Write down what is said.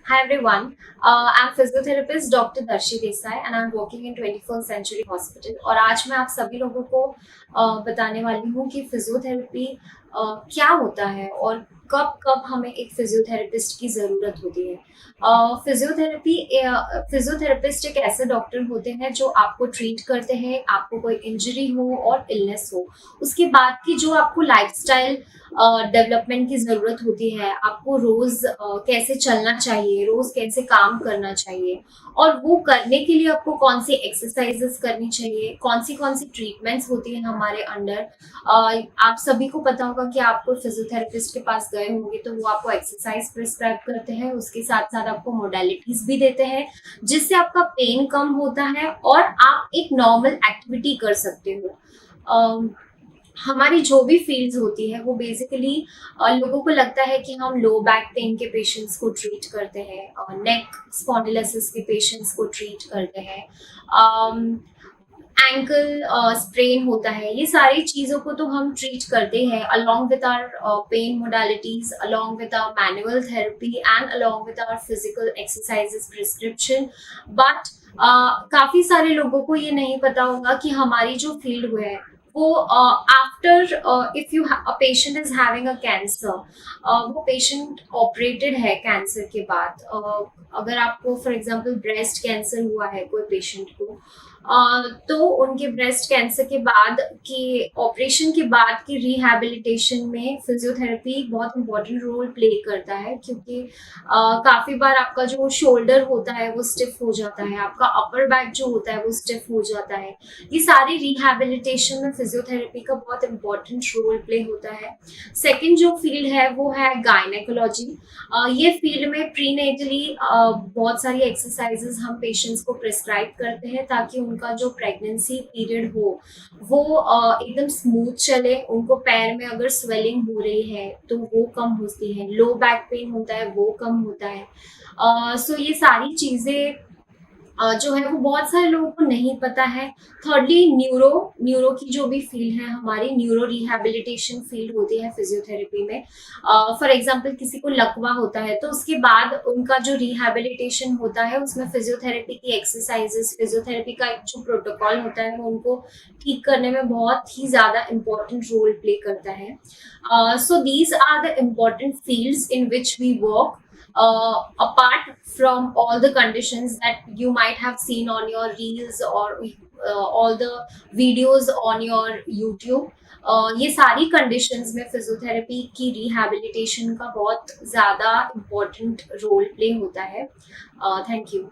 Hi everyone, I'm physiotherapist Dr. Darshi Desai and I'm working in 21st Century Hospital और आज मैं आप सभी लोगों को बताने वाली हूँ कि फिजियोथेरेपी क्या होता है और कब कब हमें एक फिजियोथेरेपिस्ट की ज़रूरत होती है। फिजियोथेरेपिस्ट एक ऐसे डॉक्टर होते हैं जो आपको ट्रीट करते हैं, आपको कोई इंजरी हो और इलनेस हो, उसके बाद की जो आपको लाइफस्टाइल डेवलपमेंट की ज़रूरत होती है, आपको रोज़ कैसे चलना चाहिए, रोज़ कैसे काम करना चाहिए और वो करने के लिए आपको कौन सी एक्सरसाइजेस करनी चाहिए, कौन सी ट्रीटमेंट्स होती हैं हमारे अंडर। आप सभी को पता होगा कि आप कोई फिजियोथेरेपिस्ट के पास गए होंगे तो वो आपको एक्सरसाइज प्रिस्क्राइब करते हैं, उसके साथ साथ आपको मोडालिटीज भी देते हैं जिससे आपका पेन कम होता है और आप एक नॉर्मल एक्टिविटी कर सकते हो। हमारी जो भी फील्ड्स होती है वो बेसिकली लोगों को लगता है कि हम लो बैक पेन के पेशेंट्स को ट्रीट करते हैं, नेक स्पॉन्डिलोसिस के पेशेंट्स को ट्रीट करते हैं, एंकल स्प्रेन होता है, ये सारी चीज़ों को तो हम ट्रीट करते हैं along with our pain modalities, along with our manual therapy and along with our physical exercises prescription. But काफ़ी सारे लोगों को ये नहीं पता होगा कि हमारी जो फील्ड है वो after if you a patient is having a cancer, वो पेशेंट ऑपरेटेड है कैंसर के बाद, अगर आपको फॉर एग्जांपल ब्रेस्ट कैंसर हुआ है कोई पेशेंट को, तो उनके ब्रेस्ट कैंसर के बाद की ऑपरेशन के बाद की रिहैबिलिटेशन में फिजियोथेरेपी बहुत इंपॉर्टेंट रोल प्ले करता है, क्योंकि काफी बार आपका जो शोल्डर होता है वो स्टिफ हो जाता है, आपका अपर बैक जो होता है वो स्टिफ हो जाता है। ये सारी रिहैबिलिटेशन में फिजियोथेरेपी का बहुत इंपॉर्टेंट रोल प्ले होता है। सेकेंड जो फील्ड है वो है गायनेकोलॉजी। ये फील्ड में प्रीनेटली बहुत सारी एक्सरसाइजेस हम पेशेंट्स को प्रिस्क्राइब करते हैं ताकि उनका जो प्रेगनेंसी पीरियड हो वो एकदम स्मूथ चले। उनको पैर में अगर स्वेलिंग हो रही है तो वो कम होती है, लो बैक पेन होता है वो कम होता है। सो ये सारी चीज़ें जो है वो बहुत सारे लोगों को नहीं पता है। थर्डली न्यूरो न्यूरो की जो भी फील्ड है हमारी, न्यूरो रिहैबिलिटेशन फील्ड होती है फिजियोथेरेपी में। फॉर एग्जांपल किसी को लकवा होता है तो उसके बाद उनका जो रिहैबिलिटेशन होता है उसमें फिजियोथेरेपी की एक्सरसाइजेस, फिजियोथेरेपी का एक जो प्रोटोकॉल होता है वो उनको ठीक करने में बहुत ही ज़्यादा इम्पोर्टेंट रोल प्ले करता है। So these are the important fields in which we work, apart from all the conditions that you might have seen on your reels or all the videos on your YouTube। ये सारी conditions में physiotherapy की rehabilitation का बहुत ज़्यादा important role play होता है। Thank you.